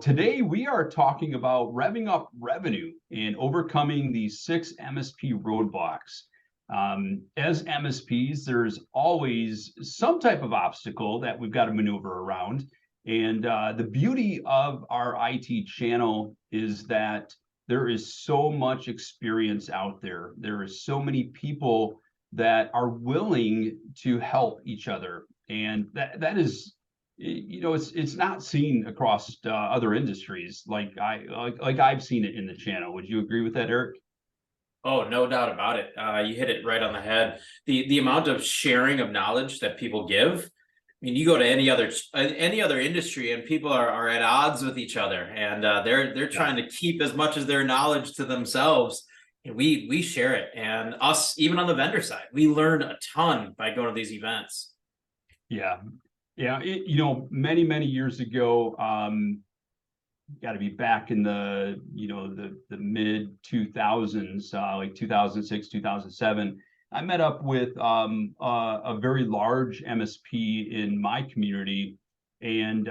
Today, we are talking about revving up revenue and overcoming these 6 MSP roadblocks. As MSPs, there's always some type of obstacle that we've got to maneuver around. And the beauty of our IT channel is that there is so much experience out there. There are so many people that are willing to help each other. And that is, it's not seen across other industries like I've seen it in the channel. Would you agree with that, Eric? Oh, no doubt about it. You hit it right on the head. The amount of sharing of knowledge that people give. I mean, you go to any other industry, and people are at odds with each other, and they're trying to keep as much as their knowledge to themselves. And we share it, and us even on the vendor side, we learn a ton by going to these events. Yeah, yeah. Many years ago, got to be back in the mid 2000s, like 2006, 2007. I met up with a very large MSP in my community, and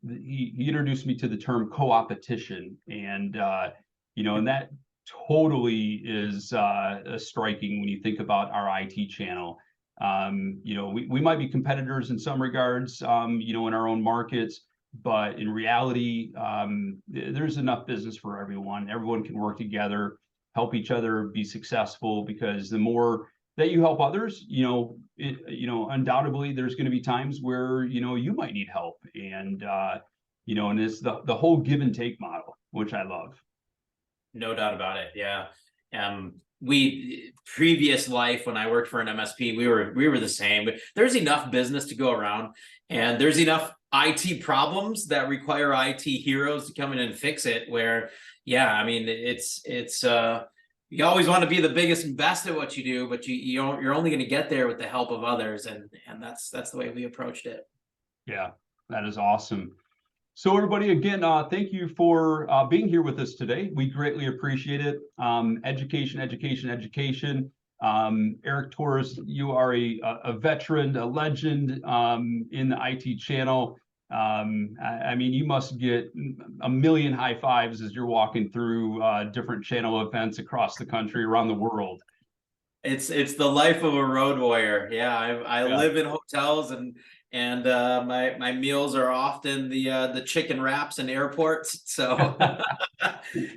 he introduced me to the term co-opetition, and and that totally is striking when you think about our IT channel. We might be competitors in some regards, in our own markets, but in reality, there's enough business for everyone. Everyone can work together, help each other be successful, because the more that you help others, undoubtedly there's going to be times where, you might need help. And it's the whole give and take model, which I love. No doubt about it. Yeah. We previous life when I worked for an MSP, we were the same, but there's enough business to go around, and there's enough IT problems that require IT heroes to come in and fix it. Where, yeah, I mean, it's you always want to be the biggest and best at what you do, but you're only going to get there with the help of others, and that's the way we approached it. Yeah, that is awesome. So everybody, again, thank you for being here with us today. We greatly appreciate it. Education. Eric Torres, you are a veteran, a legend in the IT channel. I mean, you must get a million high fives as you're walking through different channel events across the country, around the world. It's the life of a road warrior. Yeah, I live in hotels, and my meals are often the chicken wraps in airports. So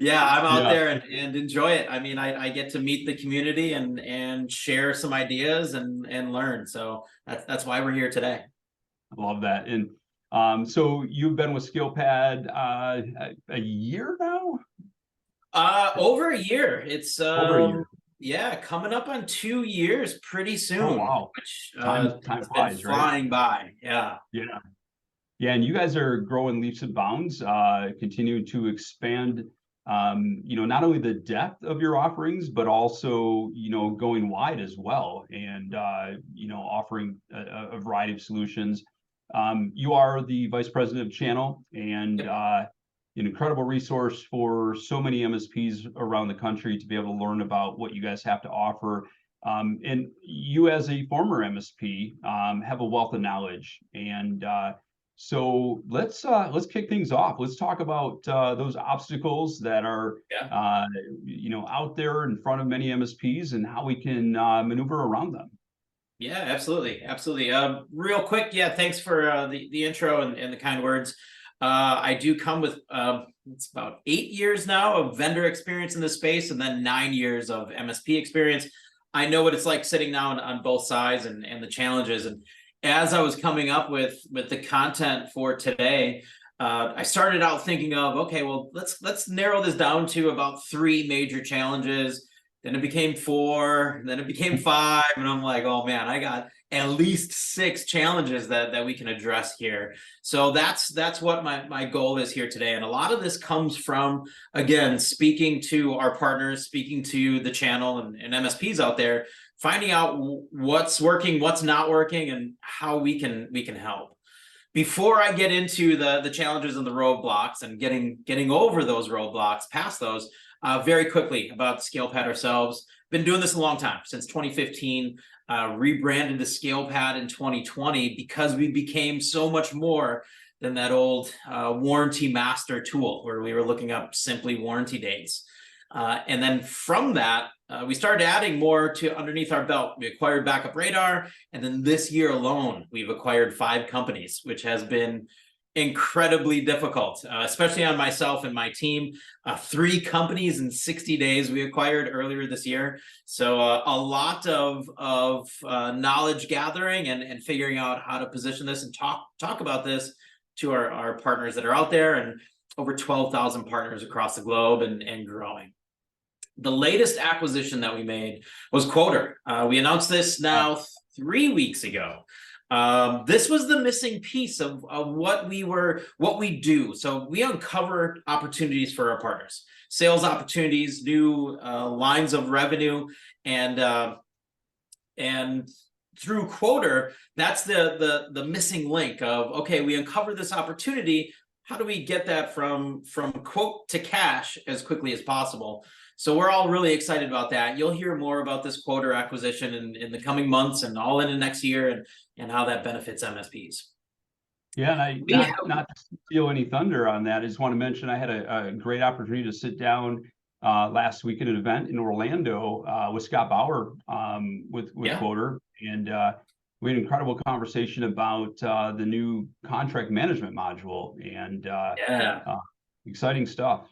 yeah, I'm out there and enjoy it. I mean, I get to meet the community and share some ideas and learn. So that's why we're here today. I love that. And so you've been with SkillPad a year now? Over a year. It's over a year. Yeah, coming up on 2 years pretty soon. Oh, wow. Which time flies, flying by. Yeah. Yeah, and you guys are growing leaps and bounds, continuing to expand, not only the depth of your offerings, but also, going wide as well, and, offering a variety of solutions. You are the Vice President of Channel, and an incredible resource for so many MSPs around the country to be able to learn about what you guys have to offer. And you, as a former MSP, have a wealth of knowledge. And so let's kick things off. Let's talk about those obstacles that are out there in front of many MSPs, and how we can maneuver around them. Yeah, absolutely. Real quick, thanks for the intro and the kind words. I do come with it's about 8 years now of vendor experience in this space, and then 9 years of MSP experience. I know what it's like sitting now on both sides and the challenges. And as I was coming up with the content for today, I started out thinking of, okay, well, let's narrow this down to about 3 major challenges. Then it became 4, then it became 5, and I'm like, oh man, I got at least 6 challenges that we can address here. So that's what my goal is here today. And a lot of this comes from, again, speaking to our partners, speaking to the channel and MSPs out there, finding out what's working, what's not working, and how we can help. Before I get into the challenges and the roadblocks and getting over those roadblocks, past those, very quickly about SkillPad ourselves. Been doing this a long time, since 2015, rebranded to SkillPad in 2020 because we became so much more than that old warranty master tool where we were looking up simply warranty dates. And then from that, we started adding more to underneath our belt. We acquired Backup Radar, and then this year alone, we've acquired 5 companies, which has been incredibly difficult, especially on myself and my team. 3 companies in 60 days we acquired earlier this year. So a lot of knowledge gathering and figuring out how to position this and talk about this to our partners that are out there, and over 12,000 partners across the globe and growing. The latest acquisition that we made was Quoter. We announced this now 3 weeks ago. This was the missing piece of what we do. So we uncover opportunities for our partners, sales opportunities, new lines of revenue, and through Quoter, that's the missing link of, okay, we uncover this opportunity. How do we get that from quote to cash as quickly as possible? So we're all really excited about that. You'll hear more about this Quoter acquisition in the coming months and all in the next year, and how that benefits MSPs. Yeah, and not to steal any thunder on that, I just want to mention I had a great opportunity to sit down last week at an event in Orlando with Scott Bauer with Quoter, and we had an incredible conversation about the new contract management module, and exciting stuff.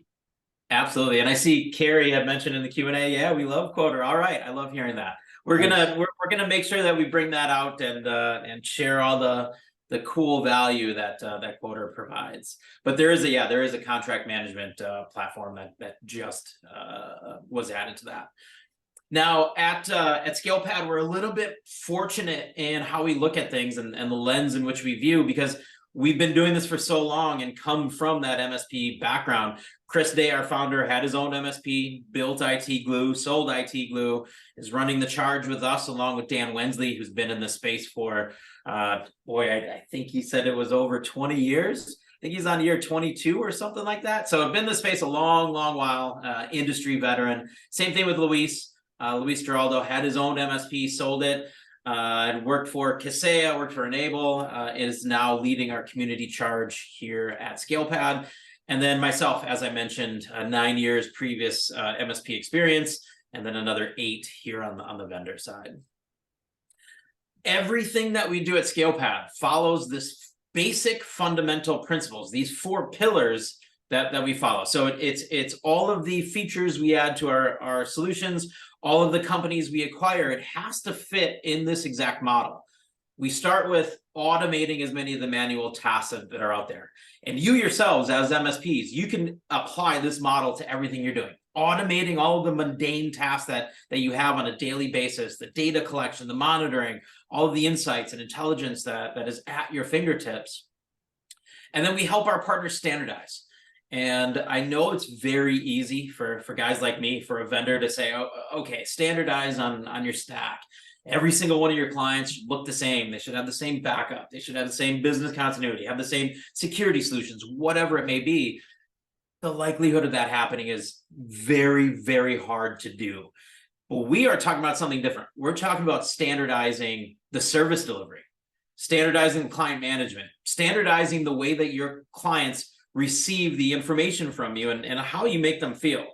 Absolutely. And I see Carrie had mentioned in the Q&A, yeah, we love Quoter. All right, I love hearing that. We're gonna make sure that we bring that out and share all the cool value that that Quoter provides. But there is a contract management platform that just was added to that. Now at ScalePad, we're a little bit fortunate in how we look at things and the lens in which we view, because we've been doing this for so long and come from that MSP background. Chris Day, our founder, had his own MSP, built IT Glue, sold IT Glue, is running the charge with us along with Dan Wensley, who's been in the space for, I think he said it was over 20 years. I think he's on year 22 or something like that. So I've been in the space a long, long while, industry veteran. Same thing with Luis. Luis Geraldo had his own MSP, sold it. And worked for Kaseya, worked for Enable, is now leading our community charge here at ScalePad. And then myself, as I mentioned, 9 years previous MSP experience, and then another 8 here on the vendor side. Everything that we do at ScalePad follows this basic fundamental principles, these 4 pillars that we follow. So it's all of the features we add to our solutions, all of the companies we acquire. It has to fit in this exact model. We start with automating as many of the manual tasks that are out there. And you yourselves as MSPs, you can apply this model to everything you're doing. Automating all of the mundane tasks that you have on a daily basis, the data collection, the monitoring, all of the insights and intelligence that is at your fingertips. And then we help our partners standardize. And I know it's very easy for guys like me, for a vendor to say, oh, okay, standardize on your stack. Every single one of your clients should look the same. They should have the same backup. They should have the same business continuity, have the same security solutions, whatever it may be. The likelihood of that happening is very, very hard to do. But we are talking about something different. We're talking about standardizing the service delivery, standardizing the client management, standardizing the way that your clients receive the information from you and how you make them feel,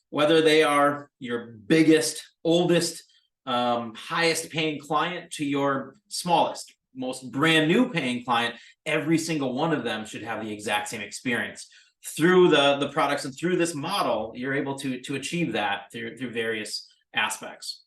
whether they are your biggest, oldest, highest paying client to your smallest, most brand new paying client. Every single one of them should have the exact same experience. Through the products and through this model, you're able to achieve that through various aspects.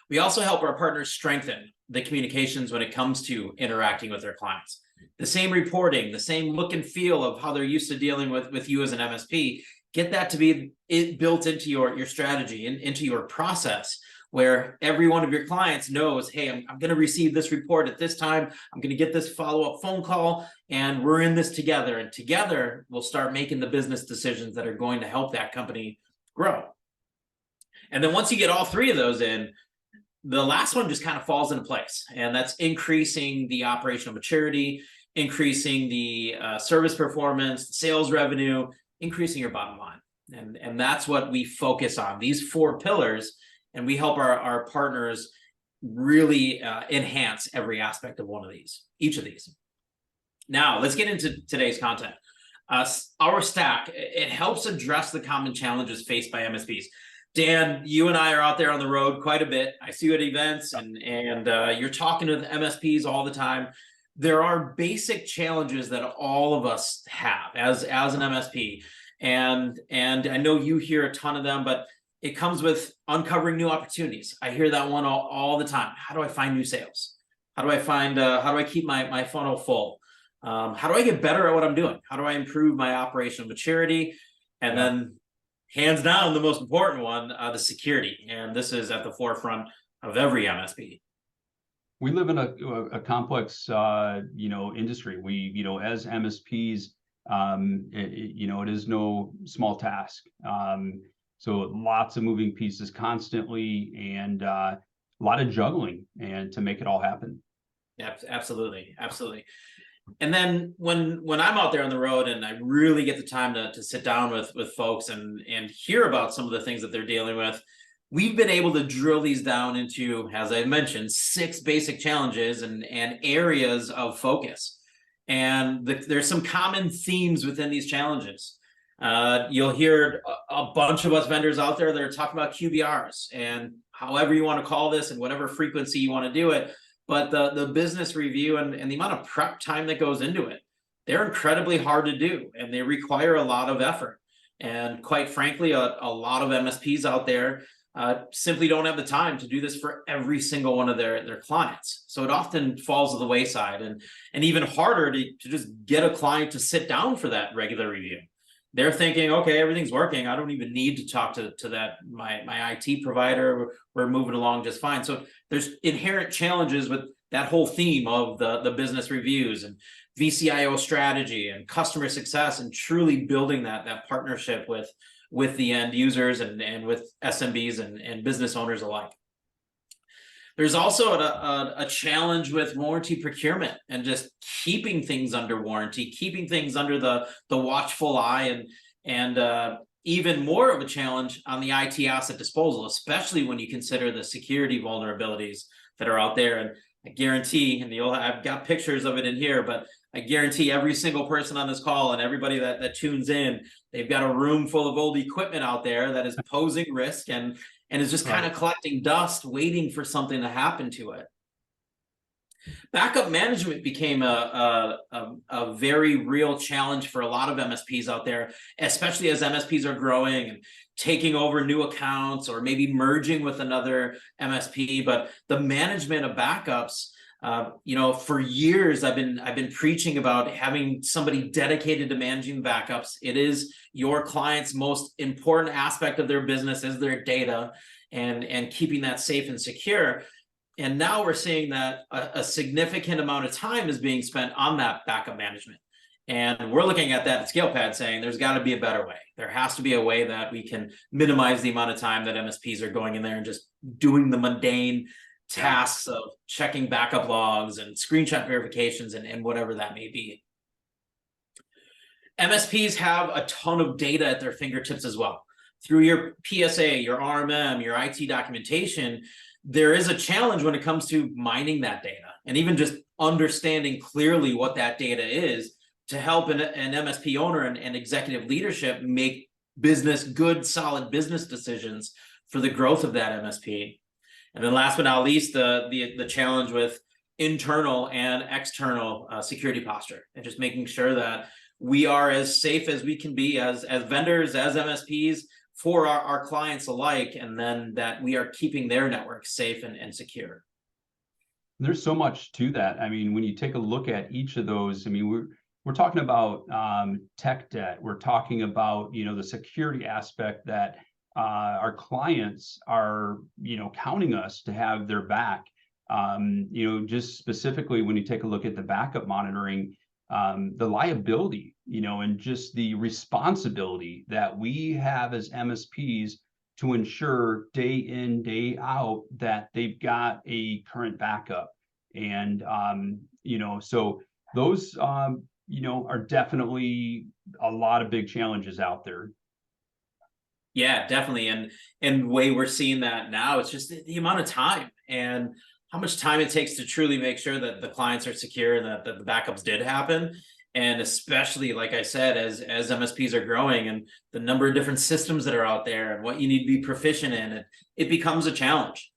We also help our partners strengthen the communications when it comes to interacting with their clients. The same reporting, the same look and feel of how they're used to dealing with you as an MSP, get that to be built into your strategy, into your process, where every one of your clients knows, hey, I'm going to receive this report at this time. I'm going to get this follow-up phone call, and we're in this together. And together, we'll start making the business decisions that are going to help that company grow. And then once you get all 3 of those in, the last one just kind of falls into place. And that's increasing the operational maturity, increasing the service performance, the sales revenue, increasing your bottom line. And that's what we focus on, these 4 pillars. And we help our partners really enhance every aspect of each of these. Now let's get into today's content. Our stack, it helps address the common challenges faced by MSPs. Dan, you and I are out there on the road quite a bit. I see you at events, and you're talking to the MSPs all the time. There are basic challenges that all of us have as an MSP, and I know you hear a ton of them, but it comes with uncovering new opportunities. I hear that one all the time. How do I find new sales? How do I keep my funnel full? How do I get better at what I'm doing? How do I improve my operational maturity? And then, hands down, the most important one, the security. And this is at the forefront of every MSP. We live in a complex, industry. We, as MSPs, it is no small task. So lots of moving pieces constantly, and a lot of juggling, and to make it all happen. Yeah, absolutely, absolutely. And then when I'm out there on the road and I really get the time to sit down with folks and hear about some of the things that they're dealing with, we've been able to drill these down into, as I mentioned, 6 basic challenges and areas of focus. And there's some common themes within these challenges. You'll hear a bunch of us vendors out there that are talking about QBRs, and however you want to call this and whatever frequency you want to do it. But the business review and the amount of prep time that goes into it, they're incredibly hard to do, and they require a lot of effort. And quite frankly, a lot of MSPs out there simply don't have the time to do this for every single one of their clients. So it often falls to the wayside, and even harder to just get a client to sit down for that regular review. They're thinking, okay, everything's working. I don't even need to talk to that my IT provider. We're moving along just fine. So there's inherent challenges with that whole theme of the business reviews and VCIO strategy and customer success, and truly building that partnership with the end users and with SMBs and business owners alike. There's also a challenge with warranty procurement and just keeping things under warranty, keeping things under the watchful eye, and even more of a challenge on the IT asset disposal, especially when you consider the security vulnerabilities that are out there. And I guarantee, and I've got pictures of it in here, but I guarantee every single person on this call and everybody that tunes in, they've got a room full of old equipment out there that is posing risk and is just kind of collecting dust, waiting for something to happen to it. Backup management became a very real challenge for a lot of MSPs out there, especially as MSPs are growing and taking over new accounts or maybe merging with another MSP. But the management of backups, for years I've been preaching about having somebody dedicated to managing backups. It is your client's most important aspect of their business, is their data, and keeping that safe and secure. And now we're seeing that a significant amount of time is being spent on that backup management. And we're looking at that at ScalePad saying there's got to be a better way. There has to be a way that we can minimize the amount of time that MSPs are going in there and just doing the mundane tasks of checking backup logs and screenshot verifications and whatever that may be. MSPs have a ton of data at their fingertips as well. Through your PSA, your RMM, your IT documentation, there is a challenge when it comes to mining that data and even just understanding clearly what that data is to help an MSP owner and executive leadership make good, solid business decisions for the growth of that MSP. And then last but not least, the challenge with internal and external security posture, and just making sure that we are as safe as we can be as vendors, as MSPs, for our clients alike, and then that we are keeping their network safe and secure. There's so much to that. I mean, when you take a look at each of those, I mean, we're talking about tech debt. We're talking about, the security aspect that our clients are, counting us to have their back. Just specifically when you take a look at the backup monitoring, the liability, and just the responsibility that we have as MSPs to ensure day in, day out that they've got a current backup. And, so those, are definitely a lot of big challenges out there. Yeah, definitely. And the way we're seeing that now, it's just the amount of time and how much time it takes to truly make sure that the clients are secure and that the backups did happen. And especially, like I said, as MSPs are growing and the number of different systems that are out there and what you need to be proficient in, it becomes a challenge.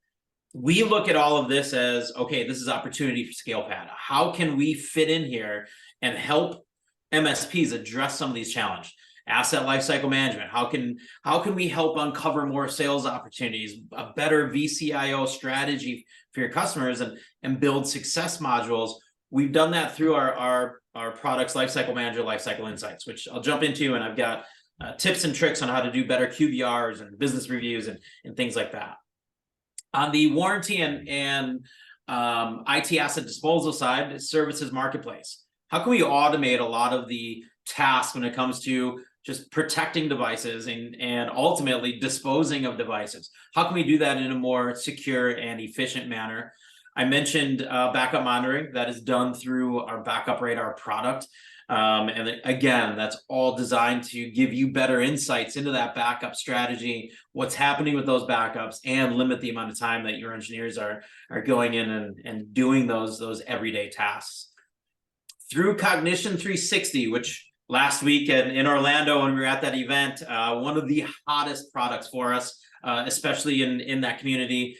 We look at all of this as, okay, this is opportunity for ScalePad. How can we fit in here and help MSPs address some of these challenges? Asset lifecycle management. How can we help uncover more sales opportunities, a better VCIO strategy for your customers, and build success modules? We've done that through our products, Lifecycle Manager, Lifecycle Insights, which I'll jump into, and I've got tips and tricks on how to do better QBRs and business reviews and things like that. On the warranty and IT asset disposal side, services marketplace. How can we automate a lot of the tasks when it comes to just protecting devices and ultimately disposing of devices? How can we do that in a more secure and efficient manner? I mentioned backup monitoring. That is done through our Backup Radar product. And again, that's all designed to give you better insights into that backup strategy, what's happening with those backups, and limit the amount of time that your engineers are going in and doing those everyday tasks. Through Cognition 360, which last week in Orlando when we were at that event, one of the hottest products for us, especially in that community,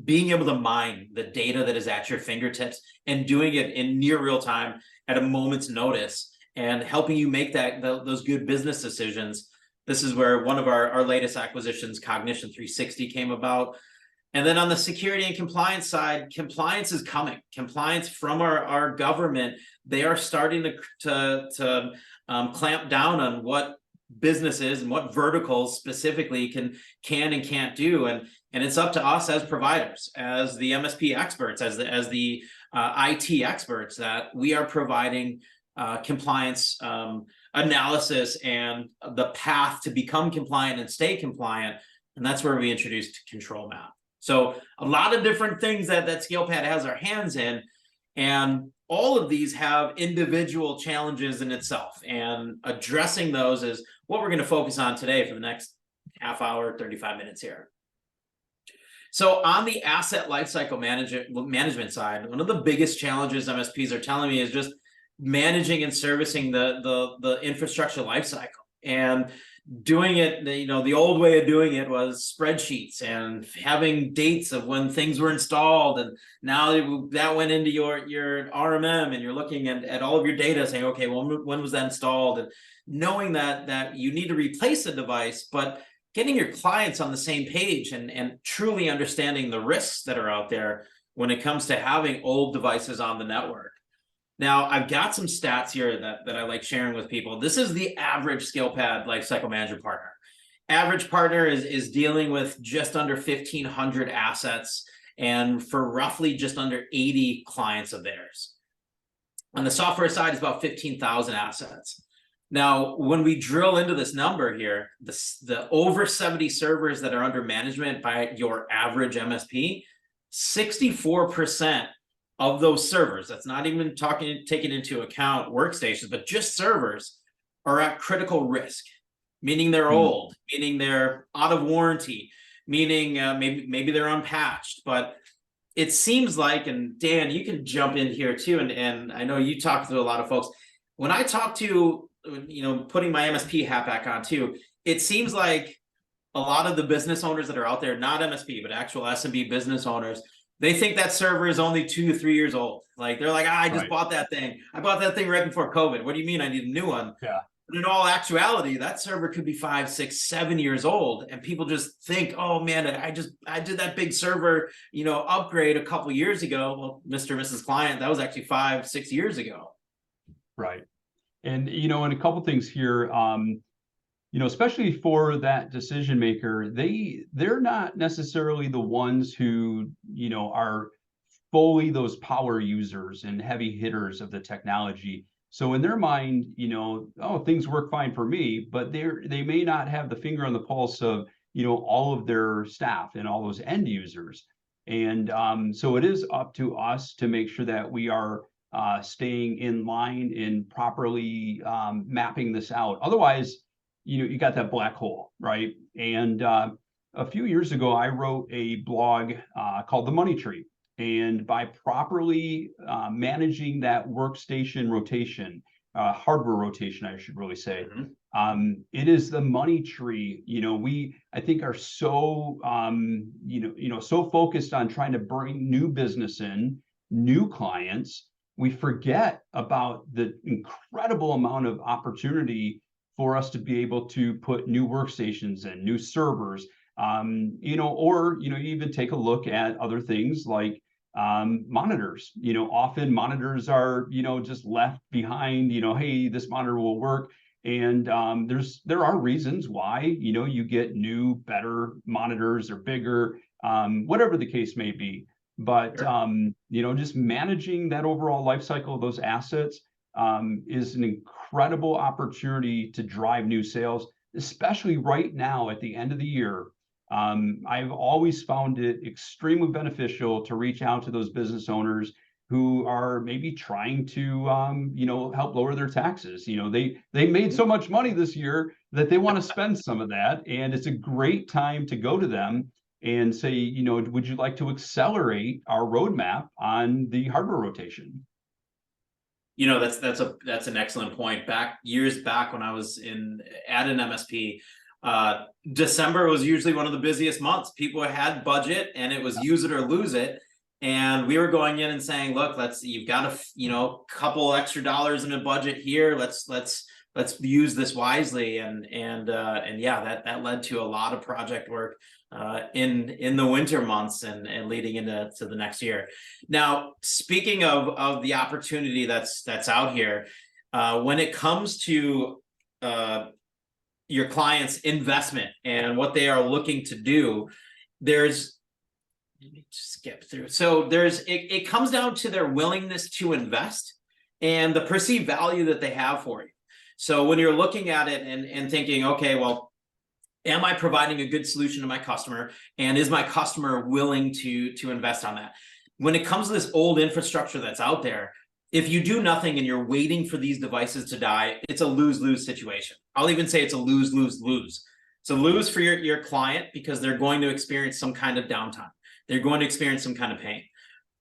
being able to mine the data that is at your fingertips and doing it in near real time at a moment's notice and helping you make those good business decisions. This is where one of our latest acquisitions, Cognition 360, came about. And then on the security and compliance side, compliance is coming. Compliance from our government, they are starting to clamp down on what businesses and what verticals specifically can and can't do. And it's up to us as providers, as the MSP experts, as the IT experts, that we are providing compliance analysis and the path to become compliant and stay compliant. And that's where we introduced Control Map. So a lot of different things that ScalePad has our hands in, and all of these have individual challenges in itself. And addressing those is what we're going to focus on today for the next half hour, 35 minutes here. So on the asset lifecycle management side, one of the biggest challenges MSPs are telling me is just managing and servicing the infrastructure lifecycle. And doing it, the old way of doing it was spreadsheets and having dates of when things were installed. And now that went into your RMM, and you're looking at all of your data saying, okay, well, when was that installed? And knowing that you need to replace a device, but getting your clients on the same page and truly understanding the risks that are out there when it comes to having old devices on the network. Now, I've got some stats here that I like sharing with people. This is the average ScalePad lifecycle manager partner. Average partner is dealing with just under 1,500 assets and for roughly just under 80 clients of theirs. On the software side, it's about 15,000 assets. Now, when we drill into this number here, the over 70 servers that are under management by your average MSP, 64% of those servers, that's not even taking into account workstations, but just servers, are at critical risk, meaning they're old, meaning they're out of warranty, meaning maybe they're unpatched. But it seems like, and Dan, you can jump in here too, and I know you talk to a lot of folks. When I talk to, putting my MSP hat back on too, it seems like a lot of the business owners that are out there, not MSP, but actual SMB business owners, they think that server is only 2 to 3 years old. Like they're like, I just bought that thing. I bought that thing right before COVID. What do you mean I need a new one? Yeah. But in all actuality, that server could be 5, 6, 7 years old. And people just think, oh man, I did that big server, upgrade a couple years ago. Well, Mr. and Mrs. Client, that was actually 5, 6 years ago. Right. And, and a couple things here, especially for that decision maker, they're not necessarily the ones who, are fully those power users and heavy hitters of the technology. So in their mind, things work fine for me, but they may not have the finger on the pulse of, all of their staff and all those end users. And so it is up to us to make sure that we are staying in line and properly mapping this out. Otherwise, you got that black hole, right? And a few years ago, I wrote a blog called The Money Tree. And by properly managing that workstation rotation, hardware rotation, I should really say, it is the money tree. I think are so so focused on trying to bring new business in, new clients. We forget about the incredible amount of opportunity for us to be able to put new workstations in, new servers, or you even take a look at other things like monitors. Often monitors are just left behind. Hey, this monitor will work. And there are reasons why you get new, better monitors or bigger, whatever the case may be. But just managing that overall life cycle of those assets is an incredible opportunity to drive new sales, especially right now at the end of the year. I've always found it extremely beneficial to reach out to those business owners who are maybe trying to help lower their taxes. They made so much money this year that they want to spend some of that, and it's a great time to go to them and say, would you like to accelerate our roadmap on the hardware rotation? That's an excellent point. Years back when I was at an MSP, December was usually one of the busiest months. People had budget and it was use it or lose it. And we were going in and saying, look, you've got a couple extra dollars in a budget here. Let's use this wisely. And yeah, that led to a lot of project work in the winter months and leading into the next year. Now, speaking of the opportunity that's out here, when it comes to your client's investment and what they are looking to do, let me skip through. So it comes down to their willingness to invest and the perceived value that they have for you. So when you're looking at it and thinking, okay, well, am I providing a good solution to my customer? And is my customer willing to invest on that? When it comes to this old infrastructure that's out there, if you do nothing and you're waiting for these devices to die, it's a lose-lose situation. I'll even say it's a lose-lose-lose. It's a lose for your client because they're going to experience some kind of downtime. They're going to experience some kind of pain.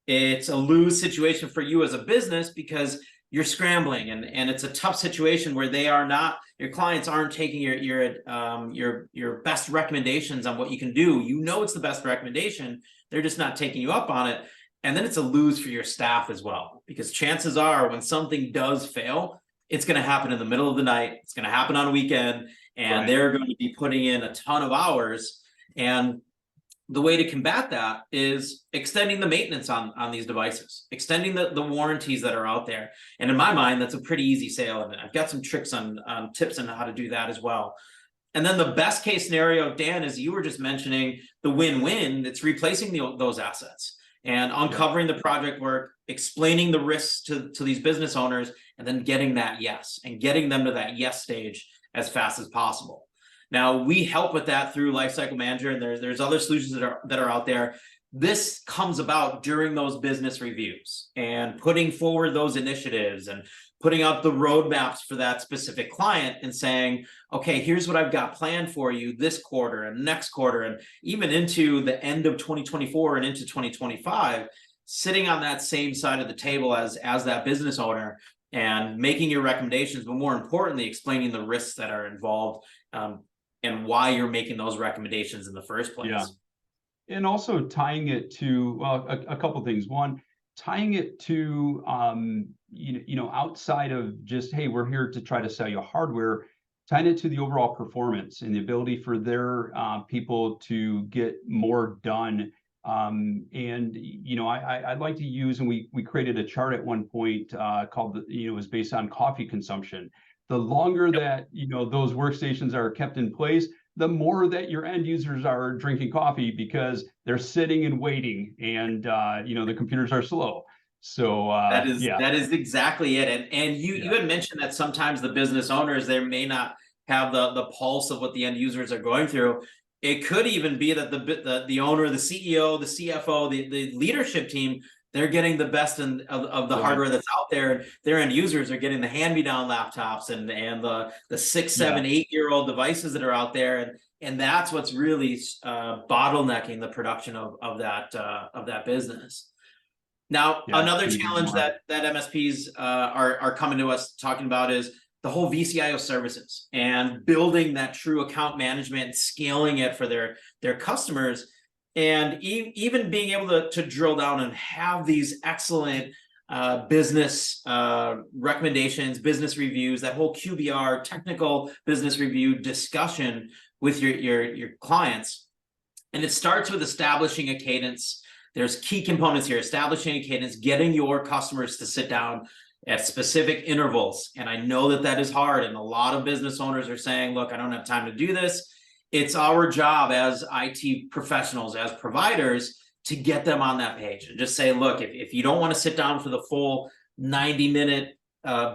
It's a lose situation for you as a business because you're scrambling and it's a tough situation where your clients aren't taking your best recommendations on what you can do. It's the best recommendation. They're just not taking you up on it. And then it's a lose for your staff as well, because chances are when something does fail, it's going to happen in the middle of the night. It's going to happen on a weekend, and they're going to be putting in a ton of hours. And the way to combat that is extending the maintenance on these devices, extending the warranties that are out there. And in my mind, that's a pretty easy sale. And I've got some tricks on tips on how to do that as well. And then the best case scenario, Dan, as you were just mentioning, the win-win, it's replacing those assets and uncovering the project work, explaining the risks to these business owners, and then getting that yes, and getting them to that yes stage as fast as possible. Now, we help with that through Lifecycle Manager, and there's other solutions that are out there. This comes about during those business reviews and putting forward those initiatives and putting out the roadmaps for that specific client and saying, okay, here's what I've got planned for you this quarter and next quarter, and even into the end of 2024 and into 2025, sitting on that same side of the table as that business owner and making your recommendations, but more importantly, explaining the risks that are involved and why you're making those recommendations in the first place. Yeah. And also tying it to a couple of things. One, tying it to outside of just, hey, we're here to try to sell you hardware, tying it to the overall performance and the ability for their people to get more done. I'd like to use, and we created a chart at one point called it was based on coffee consumption. The longer that those workstations are kept in place, the more that your end users are drinking coffee because they're sitting and waiting, and the computers are slow. So that is exactly it. And you had mentioned that sometimes the business owners, they may not have the pulse of what the end users are going through. It could even be that the owner, the CEO, the CFO, the leadership team, they're getting the best of the hardware that's out there. Their end users are getting the hand-me-down laptops and the 6, 7, 8-year-old devices that are out there, and that's what's really bottlenecking the production of that business. Now, Yeah, another couldn't agree challenge more. that MSPs are coming to us talking about is the whole VCIO services and building that true account management and scaling it for their customers, and even being able to drill down and have these excellent business recommendations, business reviews, that whole QBR, technical business review discussion with your clients. And it starts with establishing a cadence. There's key components here: establishing a cadence, getting your customers to sit down at specific intervals. And I know that is hard. And a lot of business owners are saying, look, I don't have time to do this. It's our job as IT professionals, as providers, to get them on that page and just say, look, if you don't want to sit down for the full 90-minute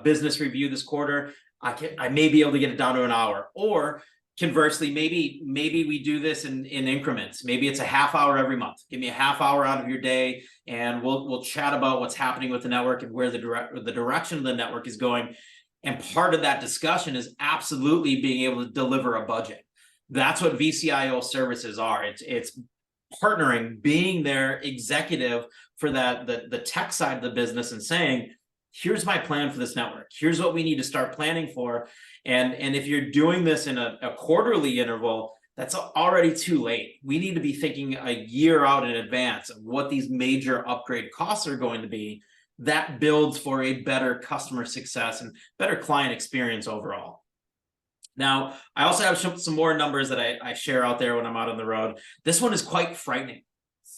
business review this quarter, I may be able to get it down to an hour. Or conversely, maybe we do this in increments. Maybe it's a half hour every month. Give me a half hour out of your day, and we'll chat about what's happening with the network and where the direction of the network is going. And part of that discussion is absolutely being able to deliver a budget. That's what VCIO services are. It's partnering, being their executive for the tech side of the business and saying, here's my plan for this network. Here's what we need to start planning for. And if you're doing this in a quarterly interval, that's already too late. We need to be thinking a year out in advance of what these major upgrade costs are going to be. That builds for a better customer success and better client experience overall. Now, I also have some more numbers that I share out there when I'm out on the road. This one is quite frightening.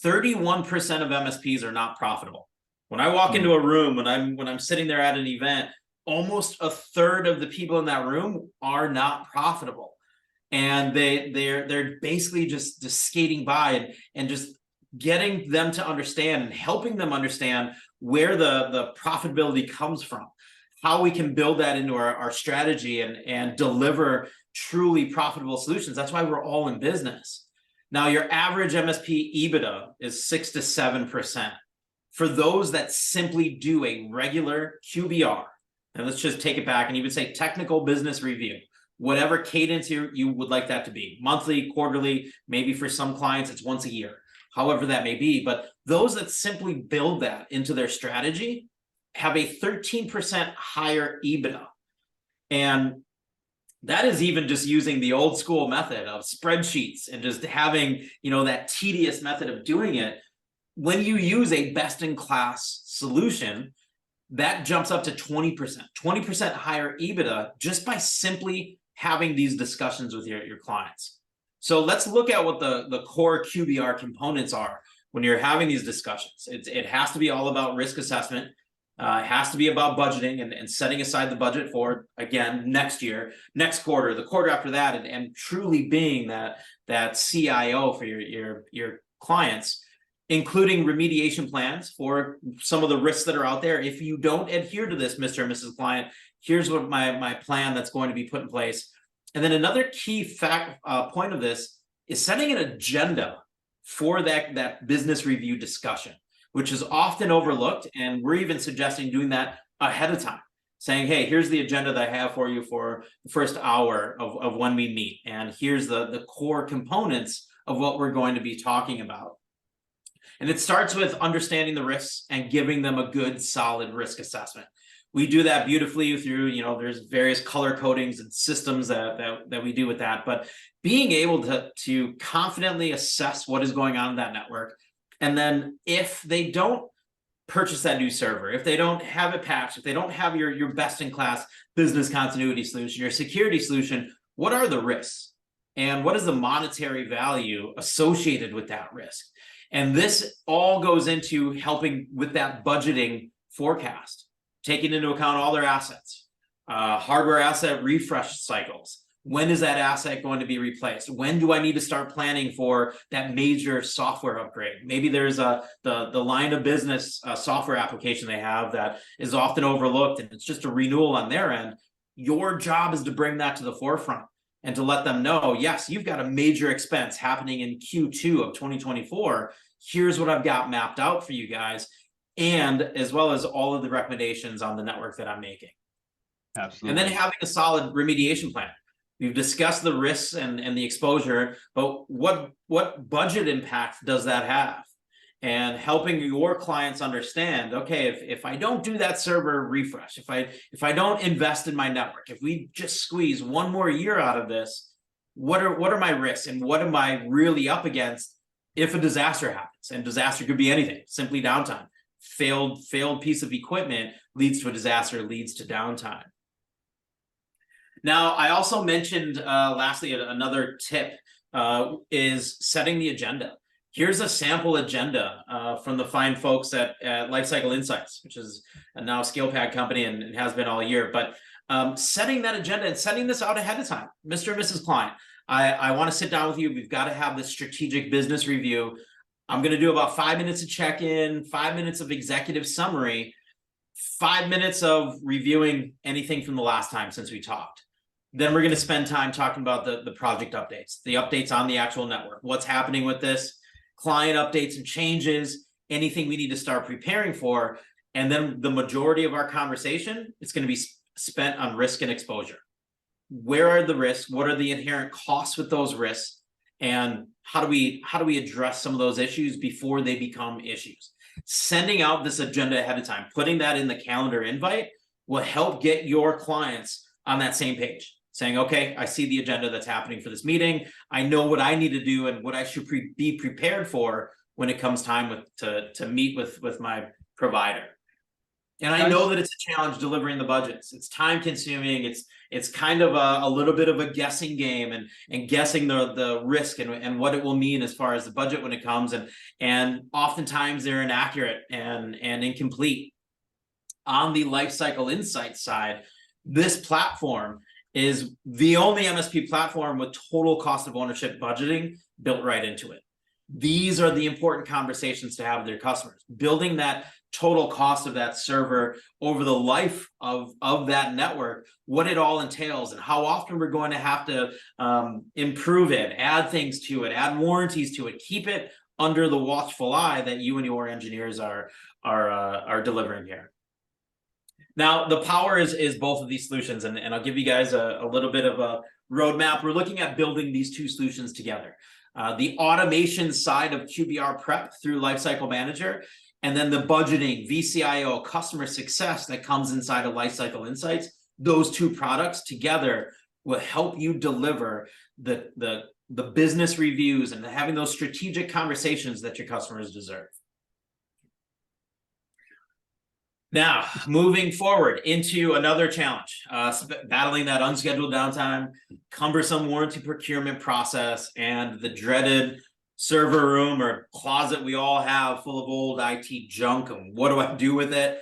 31% of MSPs are not profitable. When I walk into a room, when I'm sitting there at an event, almost a third of the people in that room are not profitable. And they're basically just skating by and just getting them to understand and helping them understand where the profitability comes from, how we can build that into our strategy and deliver truly profitable solutions. That's why we're all in business. Now, your average MSP EBITDA is 6 to 7%. For those that simply do a regular QBR, and let's just take it back and even say technical business review, whatever cadence you would like that to be, monthly, quarterly, maybe for some clients it's once a year, however that may be. But those that simply build that into their strategy have a 13% higher EBITDA. And that is even just using the old school method of spreadsheets and just having, that tedious method of doing it. When you use a best-in-class solution, that jumps up to 20% higher EBITDA just by simply having these discussions with your clients. So let's look at what the core QBR components are when you're having these discussions. It has to be all about risk assessment. It has to be about budgeting and setting aside the budget for, again, next year, next quarter, the quarter after that, and truly being that CIO for your clients, including remediation plans for some of the risks that are out there. If you don't adhere to this, Mr. and Mrs. Client, here's what my plan that's going to be put in place. And then another key point of this is setting an agenda for that business review discussion, which is often overlooked. And we're even suggesting doing that ahead of time, saying, hey, here's the agenda that I have for you for the first hour of when we meet. And here's the core components of what we're going to be talking about. And it starts with understanding the risks and giving them a good, solid risk assessment. We do that beautifully through, there's various color codings and systems that we do with that. But being able to confidently assess what is going on in that network. And then if they don't purchase that new server, if they don't have it patched, if they don't have your best-in-class business continuity solution, your security solution, what are the risks? And what is the monetary value associated with that risk? And this all goes into helping with that budgeting forecast, taking into account all their assets, hardware asset refresh cycles. When is that asset going to be replaced? When do I need to start planning for that major software upgrade? Maybe there's the line of business software application they have that is often overlooked, and it's just a renewal on their end. Your job is to bring that to the forefront and to let them know, yes, you've got a major expense happening in Q2 of 2024. Here's what I've got mapped out for you guys, and as well as all of the recommendations on the network that I'm making. Absolutely. And then having a solid remediation plan. We've discussed the risks and the exposure, but what budget impact does that have? and helping your clients understand, okay, if I don't do that server refresh, if I don't invest in my network, if we just squeeze one more year out of this, what are my risks and what am I really up against if a disaster happens? And disaster could be anything, simply downtime. Failed piece of equipment leads to a disaster, leads to downtime. Now, I also mentioned, lastly, another tip is setting the agenda. Here's a sample agenda from the fine folks at Lifecycle Insights, which is a now ScalePad company and has been all year. But setting that agenda and setting this out ahead of time, Mr. and Mrs. Client, I want to sit down with you. We've got to have this strategic business review. I'm going to do about 5 minutes of check-in, 5 minutes of executive summary, 5 minutes of reviewing anything from the last time since we talked. Then we're going to spend time talking about the project updates, the updates on the actual network, what's happening with this, client updates and changes, anything we need to start preparing for. And then the majority of our conversation is going to be spent on risk and exposure. Where are the risks? What are the inherent costs with those risks? And how do we address some of those issues before they become issues? Sending out this agenda ahead of time, putting that in the calendar invite will help get your clients on that same page, saying, okay, I see the agenda that's happening for this meeting. I know what I need to do and what I should be prepared for when it comes time to meet with my provider. And I know that it's a challenge delivering the budgets. It's time consuming. It's kind of a little bit of a guessing game and guessing the risk and what it will mean as far as the budget when it comes. And oftentimes they're inaccurate and incomplete. On the Lifecycle Insights side, this platform is the only MSP platform with total cost of ownership budgeting built right into it. These are the important conversations to have with your customers. Building that total cost of that server over the life of that network, what it all entails and how often we're going to have to improve it, add things to it, add warranties to it, keep it under the watchful eye that you and your engineers are delivering here. Now, the power is both of these solutions, and I'll give you guys a little bit of a roadmap. We're looking at building these two solutions together. The automation side of QBR prep through Lifecycle Manager, and then the budgeting, VCIO, customer success that comes inside of Lifecycle Insights. Those two products together will help you deliver the business reviews and having those strategic conversations that your customers deserve. Now, moving forward into another challenge, battling that unscheduled downtime, cumbersome warranty procurement process, and the dreaded server room or closet we all have full of old IT junk, and what do I do with it?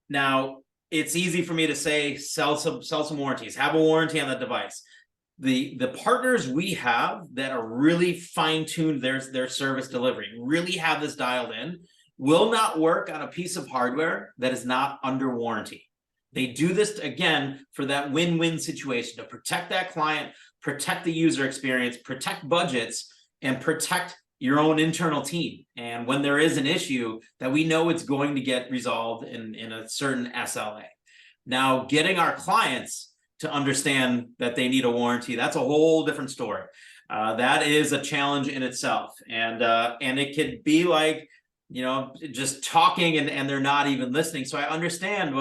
Now, it's easy for me to say, sell some warranties, have a warranty on that device. The partners we have that are really fine-tuned their service delivery, really have this dialed in, will not work on a piece of hardware that is not under warranty. They do this, again, for that win-win situation, to protect that client, protect the user experience, protect budgets, and protect your own internal team. And when there is an issue, that we know it's going to get resolved in a certain SLA. Now, getting our clients to understand that they need a warranty, that's a whole different story. That is a challenge in itself. And it could be like, just talking and they're not even listening. So I understand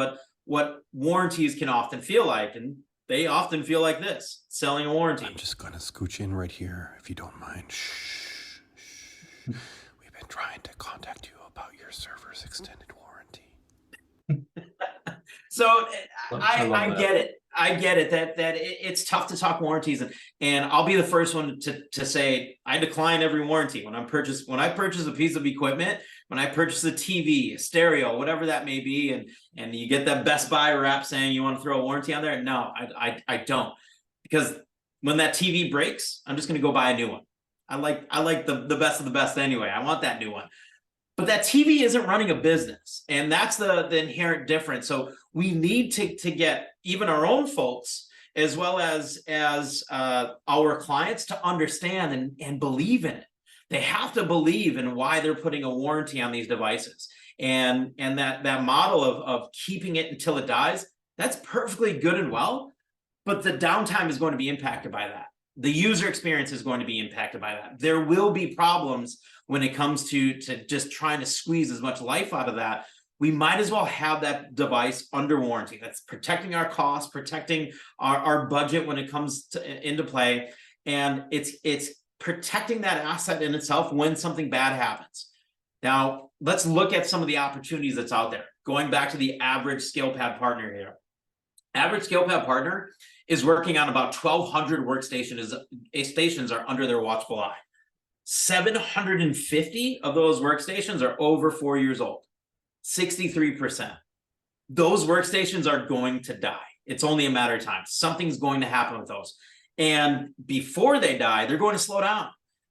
what warranties can often feel like. And they often feel like this, selling a warranty. I'm just going to scooch in right here, if you don't mind. Shh. We've been trying to contact you about your server's extended warranty. So I get it. I get it that it's tough to talk warranties, and I'll be the first one to say I decline every warranty when I purchase a piece of equipment, when I purchase a TV, a stereo, whatever that may be, and you get that Best Buy rep saying you want to throw a warranty on there. No, I don't, because when that TV breaks, I'm just going to go buy a new one. I like the best of the best anyway. I want that new one. But that TV isn't running a business, and that's the inherent difference. So we need to get even our own folks, as well as our clients, to understand and believe in it. They have to believe in why they're putting a warranty on these devices, and that model of keeping it until it dies. That's perfectly good and well, but the downtime is going to be impacted by that. the user experience is going to be impacted by that. There will be problems when it comes to just trying to squeeze as much life out of that. We might as well have that device under warranty. That's protecting our costs, protecting our budget when it comes into play. And it's protecting that asset in itself when something bad happens. Now, let's look at some of the opportunities that's out there. Going back to the average ScalePad partner here. Average ScalePad partner is working on about 1,200 workstations are under their watchful eye. 750 of those workstations are over 4 years old. 63%. Those workstations are going to die. It's only a matter of time. Something's going to happen with those. And before they die, they're going to slow down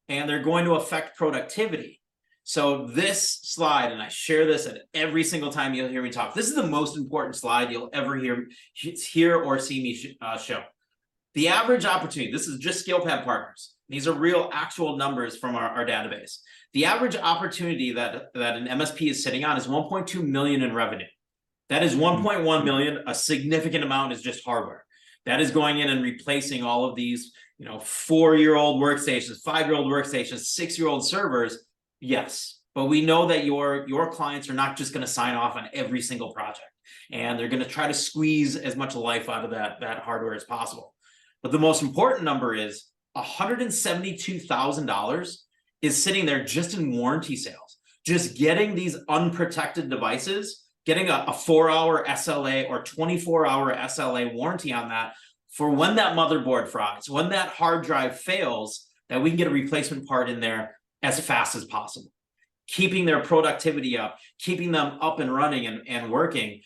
and they're going to affect productivity. So this slide, and I share this at every single time you'll hear me talk, this is the most important slide you'll ever hear or see me show. The average opportunity, this is just ScalePad partners. These are real actual numbers from our database. The average opportunity that an MSP is sitting on is 1.2 million in revenue. That is 1.1 million. A significant amount is just hardware. That is going in and replacing all of these, 4-year-old workstations, 5-year-old workstations, 6-year-old servers. Yes, but we know that your clients are not just going to sign off on every single project, and they're going to try to squeeze as much life out of that hardware as possible. But the most important number is $172,000 is sitting there just in warranty sales, just getting these unprotected devices, getting a 4-hour SLA or 24-hour SLA warranty on that for when that motherboard fries, when that hard drive fails, that we can get a replacement part in there as fast as possible, keeping their productivity up, keeping them up and running and working.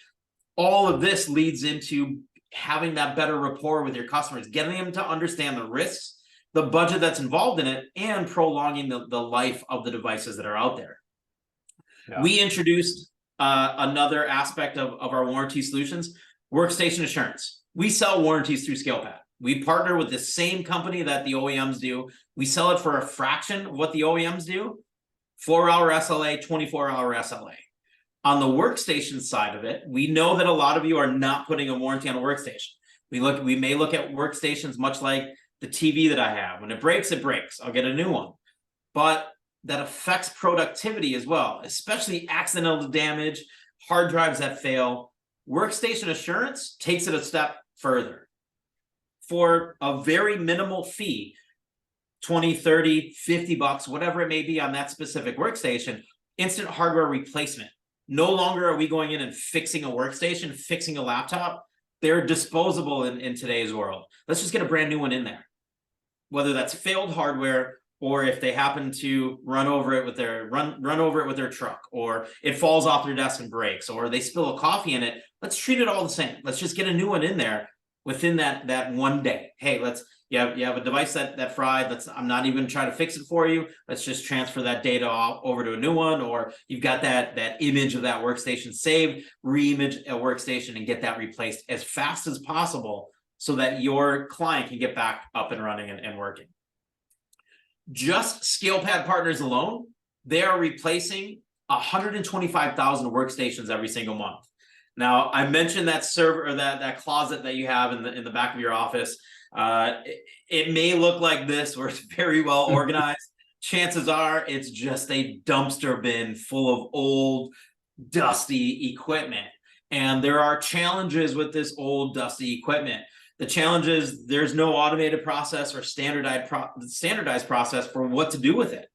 All of this leads into having that better rapport with your customers, getting them to understand the risks, the budget that's involved in it, and prolonging the life of the devices that are out there. Yeah. We introduced another aspect of our warranty solutions, workstation assurance. We sell warranties through ScalePad. We partner with the same company that the OEMs do. We sell it for a fraction of what the OEMs do. 4-hour SLA, 24-hour SLA. On the workstation side of it, we know that a lot of you are not putting a warranty on a workstation. We may look at workstations much like the TV that I have. When it breaks, it breaks. I'll get a new one. But that affects productivity as well, especially accidental damage, hard drives that fail. Workstation assurance takes it a step further. For a very minimal fee, 20, 30, 50 bucks, whatever it may be on that specific workstation, instant hardware replacement. No longer are we going in and fixing a workstation, fixing a laptop. They're disposable in today's world. Let's just get a brand new one in there. Whether that's failed hardware, or if they happen to run over it with their truck, or it falls off their desk and breaks, or they spill a coffee in it, let's treat it all the same. Let's just get a new one in there within that one day. Hey, you have a device that fried. I'm not even trying to fix it for you. Let's just transfer that data over to a new one. Or you've got that image of that workstation saved, re-image a workstation and get that replaced as fast as possible so that your client can get back up and running and working. Just ScalePad partners alone, they are replacing 125,000 workstations every single month. Now, I mentioned that server or that closet that you have in the back of your office. It may look like this, where it's very well organized. Chances are it's just a dumpster bin full of old, dusty equipment. And there are challenges with this old, dusty equipment. The challenge is there's no automated process or standardized process for what to do with it.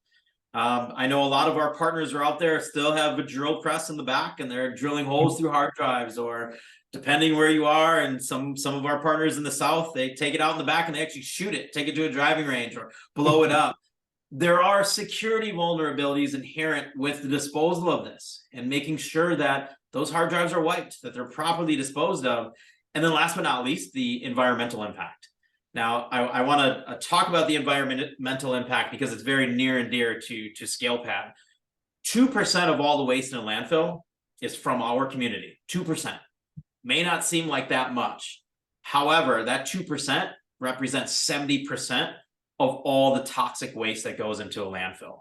I know a lot of our partners are out there still have a drill press in the back and they're drilling holes through hard drives, or depending where you are, and some of our partners in the South, they take it out in the back and they actually shoot it, take it to a driving range or blow it up. There are security vulnerabilities inherent with the disposal of this, and making sure that those hard drives are wiped, that they're properly disposed of. And then last but not least, the environmental impact. Now, I want to talk about the environmental impact because it's very near and dear to ScalePad. 2% of all the waste in a landfill is from our community. 2%. May not seem like that much. However, that 2% represents 70% of all the toxic waste that goes into a landfill.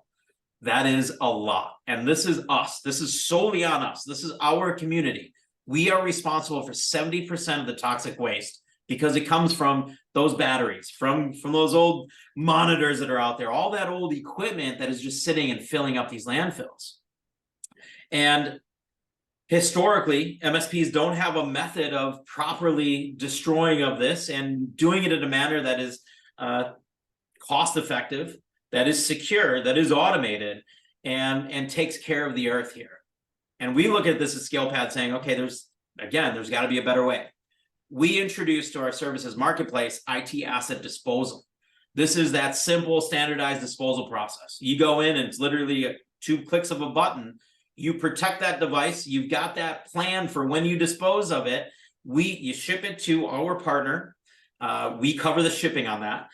That is a lot. And this is us. This is solely on us. This is our community. We are responsible for 70% of the toxic waste because it comes from those batteries, from those old monitors that are out there, all that old equipment that is just sitting and filling up these landfills. And historically, MSPs don't have a method of properly destroying of this and doing it in a manner that is cost effective, that is secure, that is automated, and takes care of the earth here. And we look at this as ScalePad saying, okay, there's got to be a better way. We introduced to our services marketplace IT asset disposal. This is that simple standardized disposal process. You go in and it's literally 2 clicks of a button. You protect that device. You've got that plan for when you dispose of it. You ship it to our partner. We cover the shipping on that,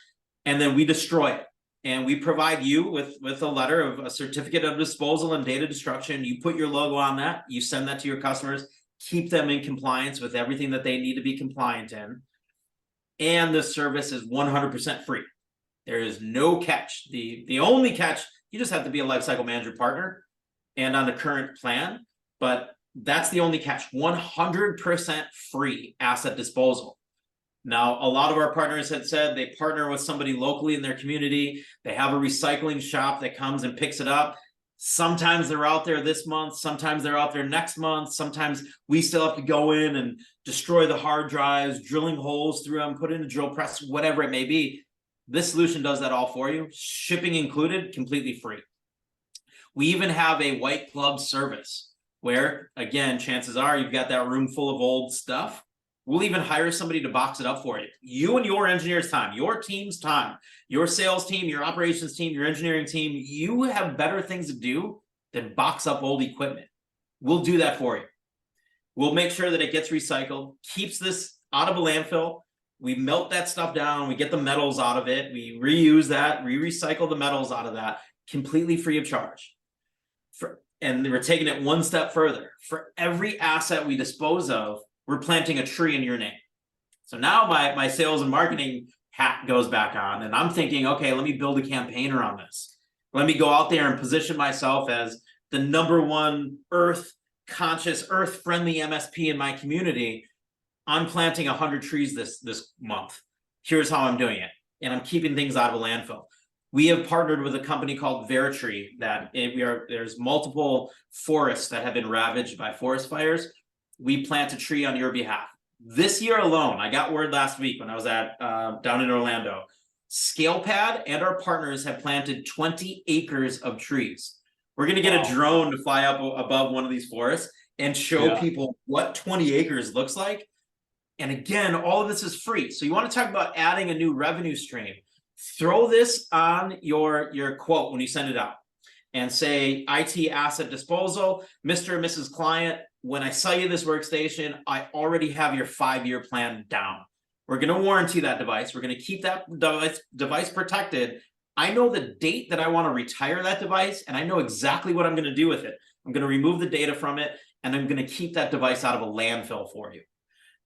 and then we destroy it. And we provide you with a letter of a certificate of disposal and data destruction. You put your logo on that. You send that to your customers. Keep them in compliance with everything that they need to be compliant in. And the service is 100% free. There is no catch. The only catch, you just have to be a lifecycle manager partner and on the current plan, but that's the only catch. 100% free asset disposal. Now, a lot of our partners had said they partner with somebody locally in their community. They have a recycling shop that comes and picks it up. Sometimes they're out there this month. Sometimes they're out there next month. Sometimes we still have to go in and destroy the hard drives, drilling holes through them, put in a drill press, whatever it may be. This solution does that all for you. Shipping included, completely free. We even have a white glove service where, again, chances are you've got that room full of old stuff. We'll even hire somebody to box it up for you. You and your engineer's time, your team's time, your sales team, your operations team, your engineering team, you have better things to do than box up old equipment. We'll do that for you. We'll make sure that it gets recycled, keeps this out of a landfill. We melt that stuff down. We get the metals out of it. We reuse that. We recycle the metals out of that completely free of charge. And we're taking it one step further. For every asset we dispose of, we're planting a tree in your name. So now my sales and marketing hat goes back on, and I'm thinking, okay, let me build a campaign around this. Let me go out there and position myself as the #1 earth-conscious, earth-friendly MSP in my community. I'm planting 100 trees this month. Here's how I'm doing it. And I'm keeping things out of a landfill. We have partnered with a company called Veritree there's multiple forests that have been ravaged by forest fires. We plant a tree on your behalf. This year alone, I got word last week when I was at down in Orlando, ScalePad and our partners have planted 20 acres of trees. We're going to get a drone to fly up above one of these forests and show people what 20 acres looks like. And again, all of this is free. So you want to talk about adding a new revenue stream. Throw this on your quote when you send it out and say IT asset disposal, Mr. and Mrs. Client. When I sell you this workstation, I already have your 5-year plan down. We're going to warranty that device. We're going to keep that device protected. I know the date that I want to retire that device, and I know exactly what I'm going to do with it. I'm going to remove the data from it, and I'm going to keep that device out of a landfill for you.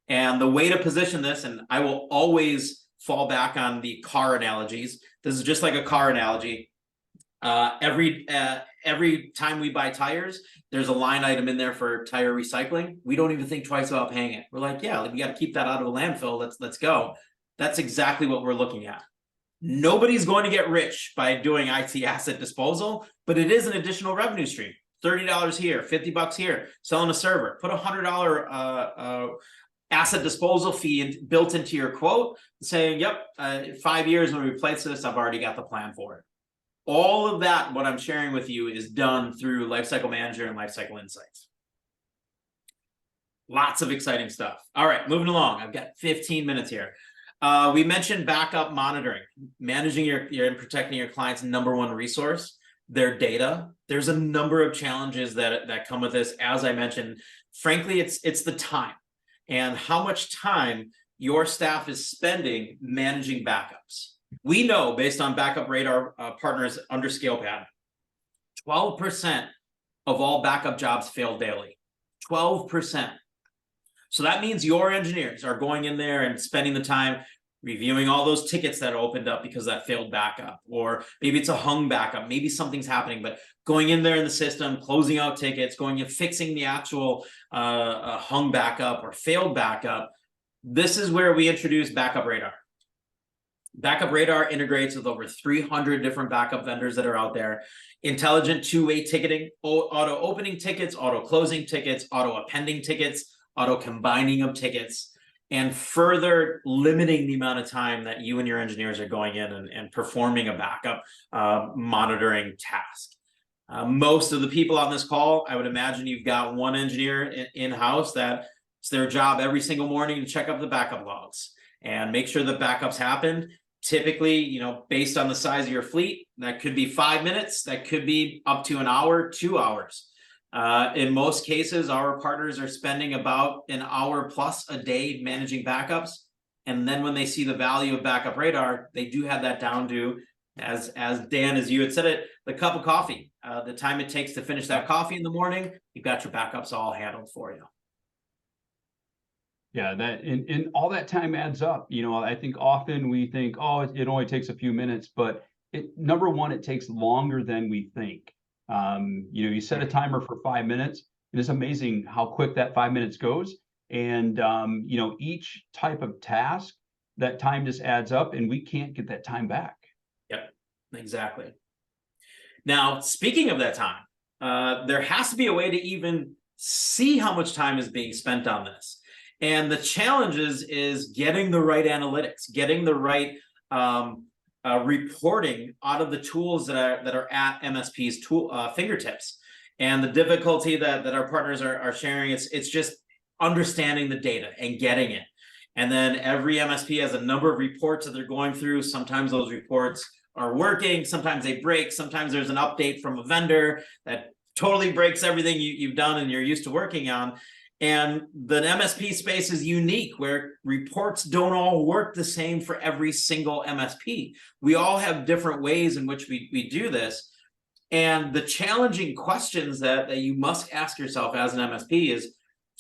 And the way to position this, and I will always fall back on the car analogies. This is just like a car analogy. Every time we buy tires, there's a line item in there for tire recycling. We don't even think twice about paying it. We're like, yeah, we got to keep that out of a landfill. Let's go. That's exactly what we're looking at. Nobody's going to get rich by doing IT asset disposal, but it is an additional revenue stream. $30 here, $50 here, selling a server. Put a $100 asset disposal fee built into your quote, saying, yep, 5 years when we replace this, I've already got the plan for it. All of that, what I'm sharing with you, is done through Lifecycle Manager and Lifecycle Insights. Lots of exciting stuff. All right, moving along. I've got 15 minutes here. We mentioned backup monitoring, managing and protecting your client's #1 resource, their data. There's a number of challenges that come with this. As I mentioned, frankly, it's the time and how much time your staff is spending managing backups. We know, based on Backup Radar partners under ScalePad, 12% of all backup jobs fail daily. 12%. So that means your engineers are going in there and spending the time reviewing all those tickets that opened up because that failed backup, or maybe it's a hung backup, maybe something's happening, but going in there in the system, closing out tickets, going and fixing the actual hung backup or failed backup. This is where we introduce Backup Radar. Backup Radar integrates with over 300 different backup vendors that are out there. Intelligent two-way ticketing, auto opening tickets, auto closing tickets, auto appending tickets, auto combining of tickets, and further limiting the amount of time that you and your engineers are going in and performing a backup monitoring task. Most of the people on this call, I would imagine you've got one engineer in-house that it's their job every single morning to check up the backup logs and make sure that backups happened. Typically, you know, based on the size of your fleet, that could be 5 minutes, that could be up to an hour, 2 hours. In most cases, our partners are spending about an hour plus a day managing backups. And then when they see the value of Backup Radar, they do have that down to, as Dan, as you had said it, the cup of coffee, the time it takes to finish that coffee in the morning, you've got your backups all handled for you. Yeah, that and all that time adds up. You know, I think often we think, oh, it only takes a few minutes, but number one, it takes longer than we think. You know, you set a timer for 5 minutes, and it's amazing how quick that 5 minutes goes. And you know, each type of task, that time just adds up, and we can't get that time back. Yep, exactly. Now, speaking of that time, there has to be a way to even see how much time is being spent on this. And the challenge is getting the right analytics, getting the right reporting out of the tools that are at MSP's fingertips. And the difficulty that our partners are sharing, it's just understanding the data and getting it. And then every MSP has a number of reports that they're going through. Sometimes those reports are working, sometimes they break, sometimes there's an update from a vendor that totally breaks everything you've done and you're used to working on. And the MSP space is unique, where reports don't all work the same for every single MSP. We all have different ways in which we do this. And the challenging questions that you must ask yourself as an MSP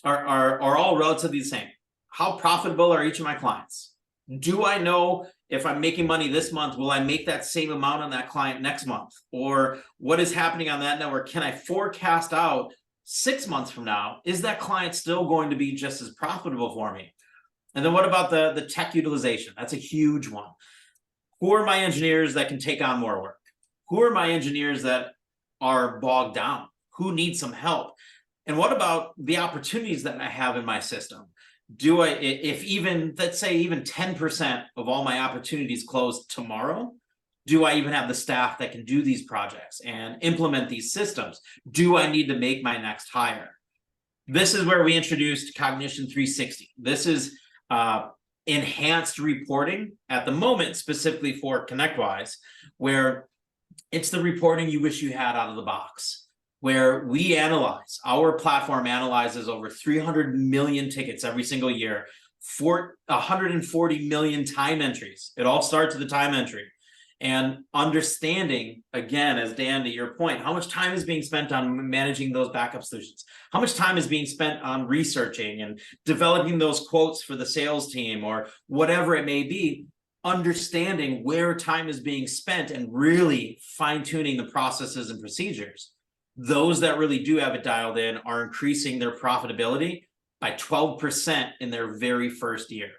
are all relatively the same. How profitable are each of my clients? Do I know if I'm making money this month, will I make that same amount on that client next month? Or what is happening on that network? Can I forecast out 6 months from now? Is that client still going to be just as profitable for me? And then what about the tech utilization? That's a huge one. Who are my engineers that can take on more work? Who are my engineers that are bogged down? Who needs some help? And what about the opportunities that I have in my system? Do I, if even, let's say even 10% of all my opportunities close tomorrow, do I even have the staff that can do these projects and implement these systems? Do I need to make my next hire? This is where we introduced Cognition 360. This is enhanced reporting at the moment, specifically for ConnectWise, where it's the reporting you wish you had out of the box, where we analyze, our platform analyzes over 300 million tickets every single year, for 140 million time entries. It all starts with the time entry. And understanding, again, as Dan, to your point, how much time is being spent on managing those backup solutions? How much time is being spent on researching and developing those quotes for the sales team or whatever it may be? Understanding where time is being spent and really fine-tuning the processes and procedures. Those that really do have it dialed in are increasing their profitability by 12% in their very first year.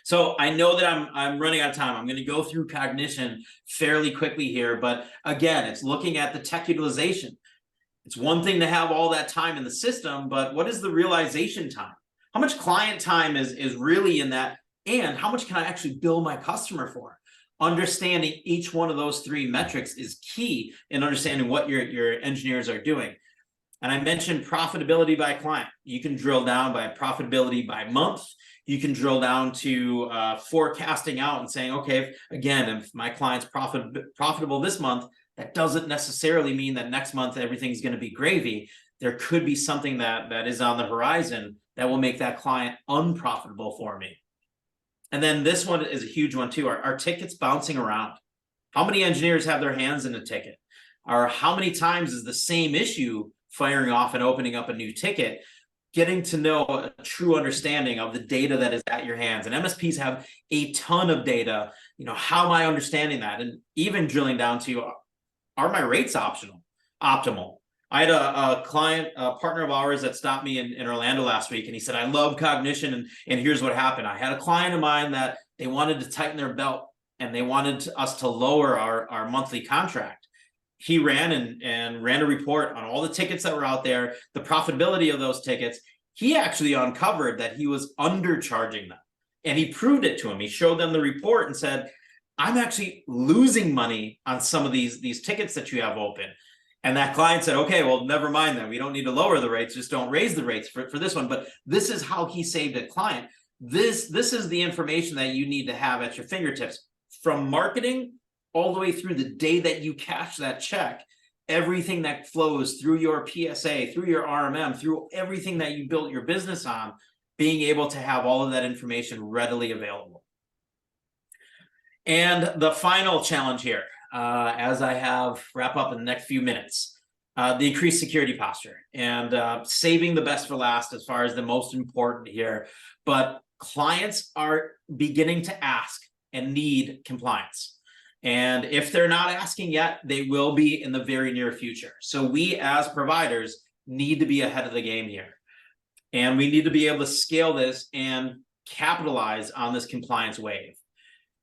So I know that I'm running out of time. I'm going to go through Cognition fairly quickly here, but again, it's looking at the tech utilization. It's one thing to have all that time in the system, but what is the realization time? How much client time is really in that, and how much can I actually bill my customer for? Understanding each one of those three metrics is key in understanding what your engineers are doing. And I mentioned profitability by client. You can drill down by profitability by month. You can drill down to forecasting out and saying, okay, if my client's profitable this month, that doesn't necessarily mean that next month everything's going to be gravy. There could be something that is on the horizon that will make that client unprofitable for me. And then this one is a huge one too. Are tickets bouncing around? How many engineers have their hands in a ticket? Or how many times is the same issue firing off and opening up a new ticket? Getting to know a true understanding of the data that is at your hands. And MSPs have a ton of data. You know, how am I understanding that? And even drilling down to, are my rates optimal? I had a client, a partner of ours that stopped me in Orlando last week, and he said, I love cognition, and here's what happened. I had a client of mine that they wanted to tighten their belt, and they wanted us to lower our monthly contract. He ran and ran a report on all the tickets that were out there, the profitability of those tickets. He actually uncovered that he was undercharging them, and he proved it to him. He showed them the report and said, I'm actually losing money on some of these tickets that you have open. And that client said, okay, well, never mind then. We don't need to lower the rates, just don't raise the rates for this one. But this is how he saved a client. This is the information that you need to have at your fingertips, from marketing all the way through the day that you cash that check. Everything that flows through your PSA, through your RMM, through everything that you built your business on, being able to have all of that information readily available. And the final challenge here, as I have wrap up in the next few minutes, the increased security posture, and saving the best for last as far as the most important here. But clients are beginning to ask and need compliance. And if they're not asking yet, they will be in the very near future. So we as providers need to be ahead of the game here. And we need to be able to scale this and capitalize on this compliance wave.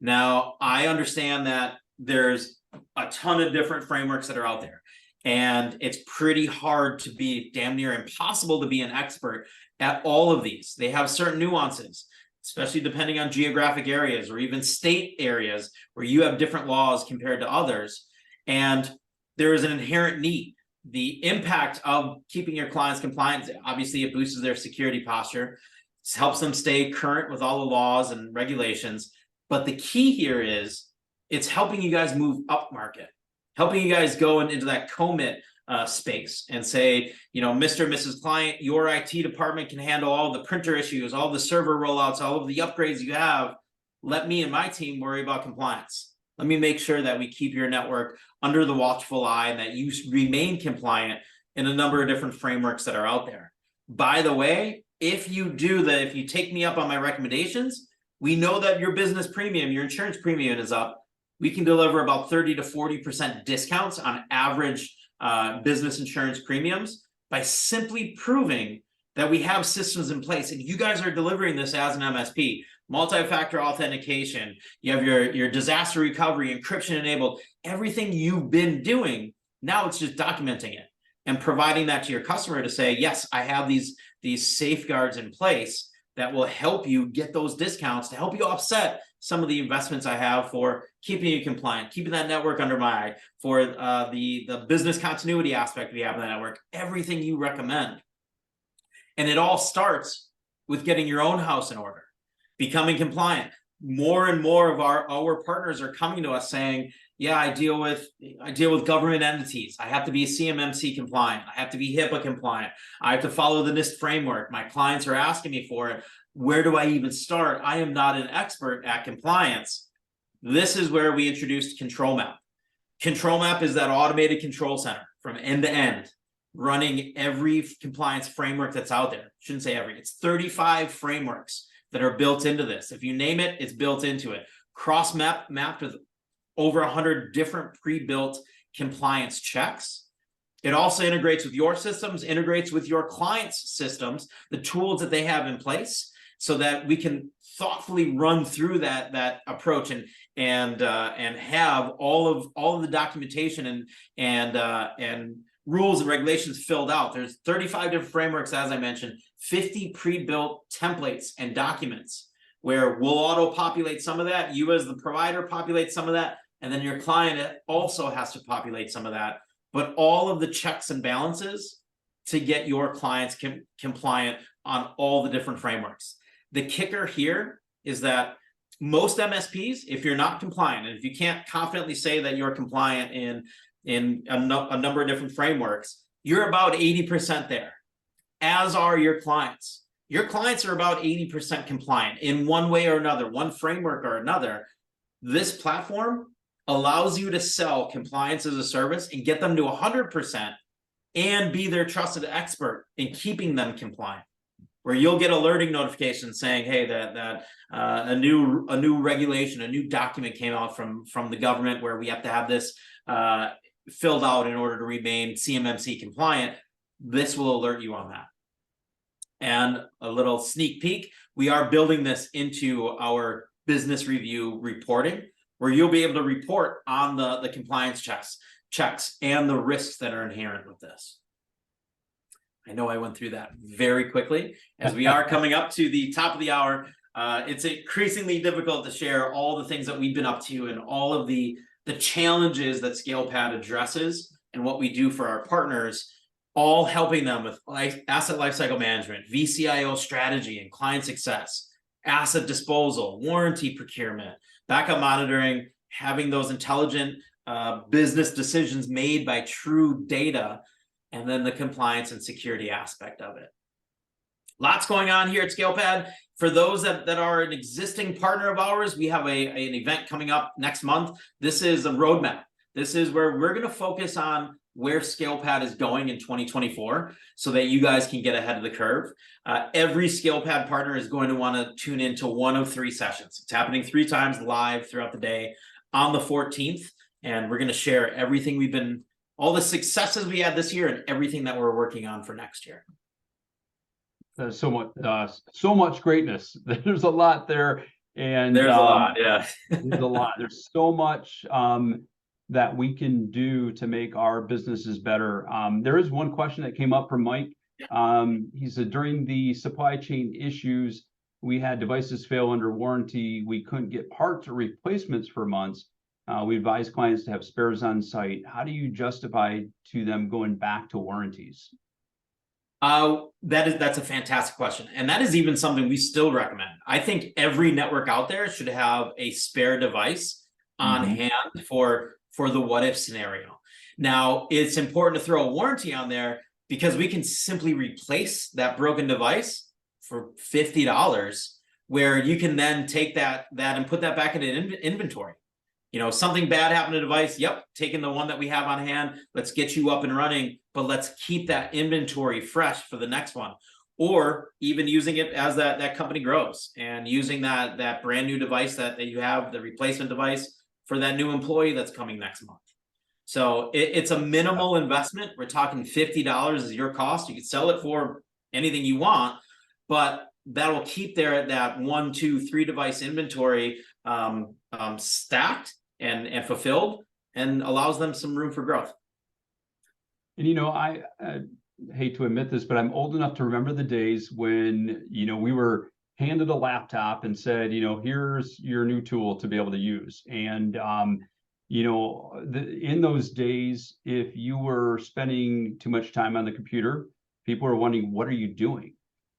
Now, I understand that there's a ton of different frameworks that are out there, and it's pretty hard to be, damn near impossible to be an expert at all of these. They have certain nuances, especially depending on geographic areas or even state areas where you have different laws compared to others. And there is an inherent need. The impact of keeping your clients compliant, obviously it boosts their security posture. It helps them stay current with all the laws and regulations. But the key here is it's helping you guys move up market, helping you guys go into that commit space and say, you know, Mr. and Mrs. Client, your IT department can handle all the printer issues, all the server rollouts, all of the upgrades you have. Let me and my team worry about compliance. Let me make sure that we keep your network under the watchful eye and that you remain compliant in a number of different frameworks that are out there. By the way, if you do that, if you take me up on my recommendations, we know that your business premium, your insurance premium is up. We can deliver about 30 to 40% discounts on average business insurance premiums by simply proving that we have systems in place. And you guys are delivering this as an MSP, multi-factor authentication, you have your disaster recovery, encryption enabled, everything you've been doing. Now it's just documenting it and providing that to your customer to say, yes, I have these safeguards in place that will help you get those discounts to help you offset some of the investments I have for keeping you compliant, keeping that network under my eye, for the business continuity aspect we have in the network, everything you recommend. And it all starts with getting your own house in order, becoming compliant. More and more of our partners are coming to us saying, yeah, I deal with government entities. I have to be CMMC compliant. I have to be HIPAA compliant. I have to follow the NIST framework. My clients are asking me for it. Where do I even start? I am not an expert at compliance. This is where we introduced Control Map. Control Map is that automated control center from end to end, running every compliance framework that's out there. Shouldn't say every, it's 35 frameworks that are built into this. If you name it, it's built into it. Mapped with over 100 different pre-built compliance checks. It also integrates with your systems, integrates with your clients' systems, the tools that they have in place, so that we can thoughtfully run through that approach and have all of the documentation and rules and regulations filled out. There's 35 different frameworks, as I mentioned, 50 pre-built templates and documents where we'll auto-populate some of that. You as the provider populate some of that, and then your client also has to populate some of that. But all of the checks and balances to get your clients compliant on all the different frameworks. The kicker here is that most MSPs, if you're not compliant, and if you can't confidently say that you're compliant in a number of different frameworks, you're about 80% there, as are your clients. Your clients are about 80% compliant in one way or another, one framework or another. This platform allows you to sell compliance as a service and get them to 100% and be their trusted expert in keeping them compliant, where you'll get alerting notifications saying, hey, that a new regulation, a new document came out from the government where we have to have this filled out in order to remain CMMC compliant, this will alert you on that. And a little sneak peek, we are building this into our business review reporting, where you'll be able to report on the compliance checks and the risks that are inherent with this. I know I went through that very quickly. As we are coming up to the top of the hour, it's increasingly difficult to share all the things that we've been up to and all of the challenges that ScalePad addresses and what we do for our partners, all helping them with asset lifecycle management, VCIO strategy and client success, asset disposal, warranty procurement, backup monitoring, having those intelligent business decisions made by true data, and then the compliance and security aspect of it. Lots going on here at ScalePad. For those that are an existing partner of ours, we have an event coming up next month. This is a roadmap. This is where we're going to focus on where ScalePad is going in 2024 so that you guys can get ahead of the curve. Every ScalePad partner is going to want to tune into one of 3 sessions. It's happening 3 times live throughout the day on the 14th. And we're going to share everything all the successes we had this year and everything that we're working on for next year. There's so much greatness. There's a lot there, and there's a lot. Yeah, there's a lot. There's so much that we can do to make our businesses better. There is one question that came up from Mike. He said, during the supply chain issues, we had devices fail under warranty. We couldn't get parts or replacements for months. We advise clients to have spares on site. How do you justify to them going back to warranties? That's a fantastic question. And that is even something we still recommend. I think every network out there should have a spare device on hand for the what if scenario. Now, it's important to throw a warranty on there because we can simply replace that broken device for $50, where you can then take that and put that back into inventory. Something bad happened to the device. Yep, taking the one that we have on hand. Let's get you up and running, but let's keep that inventory fresh for the next one. Or even using it as that company grows and using that brand new device that you have, the replacement device for that new employee that's coming next month. So it's a minimal investment. We're talking $50 is your cost. You can sell it for anything you want, but that will keep that 1, 2, 3 device inventory stacked and fulfilled, and allows them some room for growth. And I hate to admit this, but I'm old enough to remember the days when we were handed a laptop and said, here's your new tool to be able to use. And in those days, if you were spending too much time on the computer, people were wondering, what are you doing?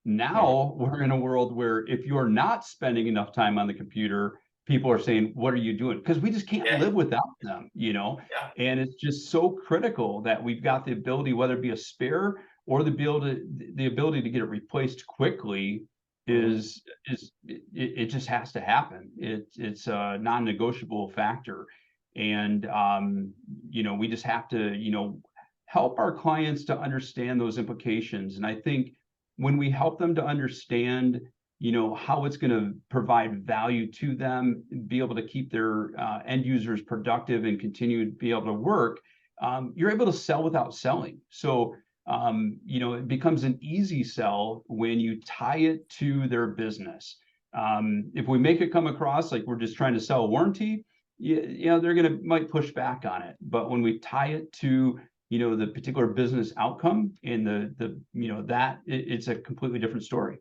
Now we're in a world where if you're not spending enough time on the computer, people are saying, what are you doing? Because we just can't live without them, and it's just so critical that we've got the ability, whether it be a spare or the ability to get it replaced quickly it just has to happen. It's a non-negotiable factor. And, we just have to, help our clients to understand those implications. And I think when we help them to understand how it's going to provide value to them, be able to keep their end users productive and continue to be able to work, you're able to sell without selling. So, it becomes an easy sell when you tie it to their business. If we make it come across like we're just trying to sell a warranty, they're might push back on it. But when we tie it to the particular business outcome and it's a completely different story.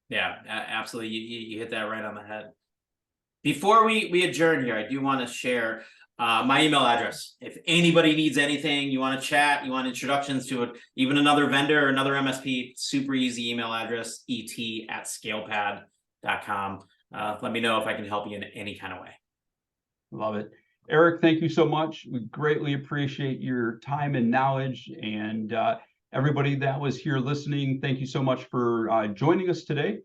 Yeah, absolutely. You hit that right on the head. Before we adjourn here, I do want to share my email address. If anybody needs anything, you want to chat, you want introductions to it, even another vendor or another MSP, super easy email address, et@scalepad.com. Let me know if I can help you in any kind of way. Love it. Eric, thank you so much. We greatly appreciate your time and knowledge. And everybody that was here listening, thank you so much for joining us today.